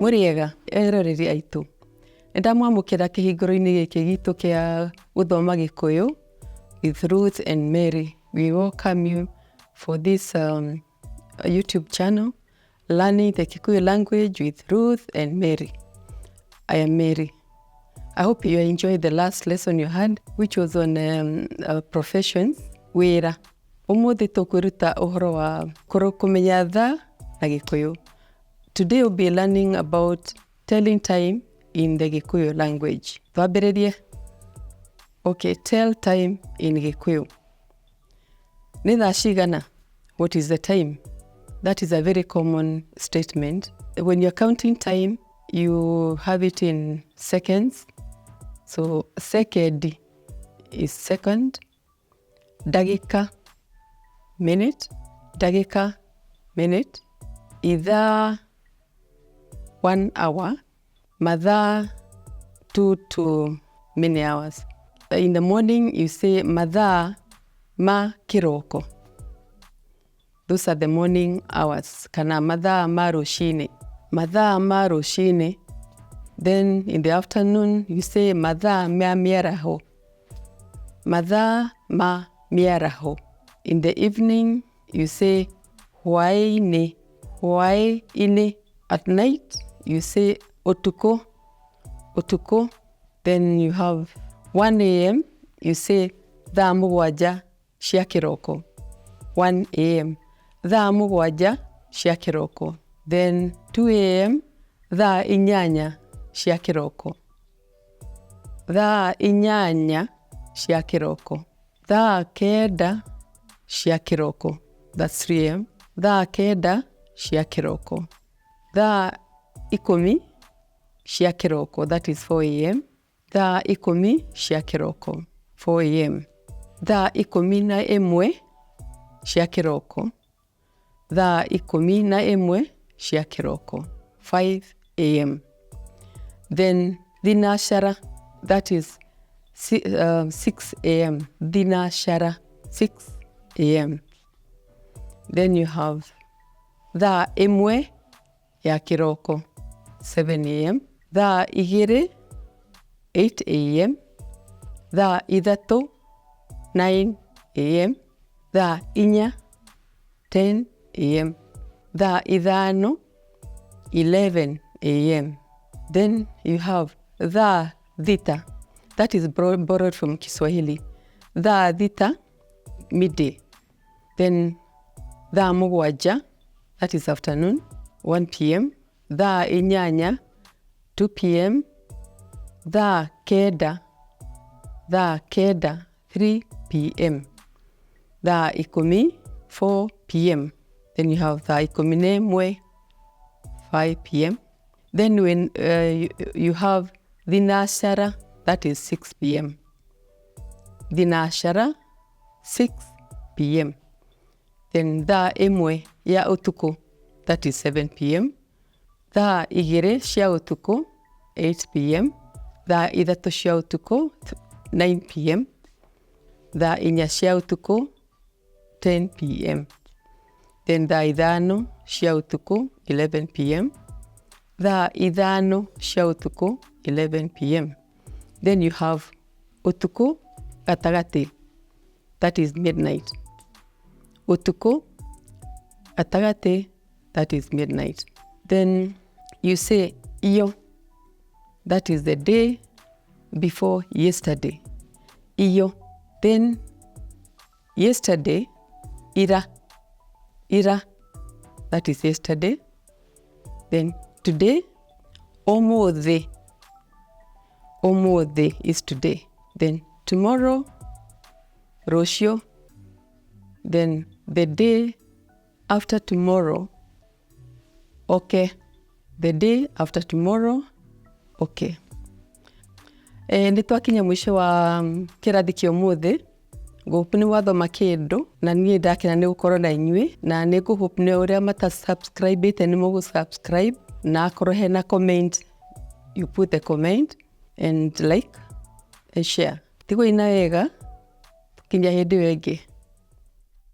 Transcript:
Muriega eroreri aitu. Ndamwamukira kihinguro-ini giki gitu kia guthoma Gikuyu with Ruth and Mary. We welcome you for this YouTube channel, Learning the Kikuyu Language with Ruth and Mary. I am Mary. I hope you enjoyed the last lesson you had, which was on professions. Wira. Umuthi tukuruta uhoro wa kumenya thaa na Gikuyu. Today we'll be learning about telling time in the Kikuyu language. Twambĩrĩrie. Okay, tell time in Gikuyu. Nĩ thaa cigana? What is the time? That is a very common statement. When you're counting time, you have it in seconds. So second is second. Dagika, minute. Dagika, minute. Ithaa, 1 hour. Mathaa, 2 to many hours. In the morning, you say mathaa ma kiroko. Those are the morning hours. Kana mathaa ma rucini. Mathaa ma rucini. Then in the afternoon, you say mathaa ma miaraho. Mathaa ma miaraho. In the evening, you say hwaini. Hwaini. At night, you say otuko. Otuko. Then you have 1 a.m. You say thaa mugwanja cia kiroko. 1 a.m. Thaa mugwanja cia kiroko. Then 2 a.m. Thaa inyanya cia kiroko. Thaa inyanya cia kiroko. Thaa kenda cia kiroko. That's 3 a.m. Thaa kenda cia kiroko. Thaa ikumi cia kiroko. That is 4 a.m. Thaa ikumi cia kiroko. 4 a.m. Thaa ikumi na imwe cia kiroko. Thaa ikumi na imwe cia kiroko. 5 a.m. Then thinashara, that is 6 a.m. Thinashara, 6 a.m. Then you have thaa imwe ya kiroko, 7 a.m. Thaa igiri, 8 a.m. Thaa ithatu, 9 a.m. Thaa inya, 10 a.m. Thaa ithano, 11 a.m. Then you have thaa thita. That is borrowed from Kiswahili. Thaa thita, midday. Then thaa mugwanja, that is afternoon, 1 p.m. Thaa inyanya, 2 p.m. Thaa kenda, 3 p.m. Thaa ikumi, 4 p.m. Then you have thaa ikumi na imwe, 5 p.m. Then when you have thinashara, that is 6 p.m. Thinashara, 6 p.m. Then thaa imwe ya utuku, that is 7 p.m. Thaa igiri cia utuku, 8 p.m. Thaa ithatu cia utuku, 9 p.m. Thaa inya cia utuku, 10 p.m. Then thaa ithano cia utuku, 11 p.m. Thaa ithano cia utuku, 11 p.m. Then you have utuku gatagati, that is midnight. Utuku gatagati, that is midnight. Then you say iyo, that is the day before yesterday. Iyo. Then yesterday, ira. Ira, that is yesterday. Then today, omuthi. Omuthi is today. Then tomorrow, rosho. Then the day after tomorrow, okay. The day after tomorrow, okay. Nĩ twakinya mwisho wa kĩrathi kĩa ũmũthĩ. Ngũhope nĩ wathoma kĩndũ na niĩ ndakena nĩ gũkorwo na inyuĩ, na nĩ ngũhope nĩ ũrĩa mata-subscribe-ĩte nĩ mũgũ-subscribe, na akorwo hena comment, you put the comment and like and share. Tigwo ina wega, tukinya hĩndĩ ĩyo ĩngĩ.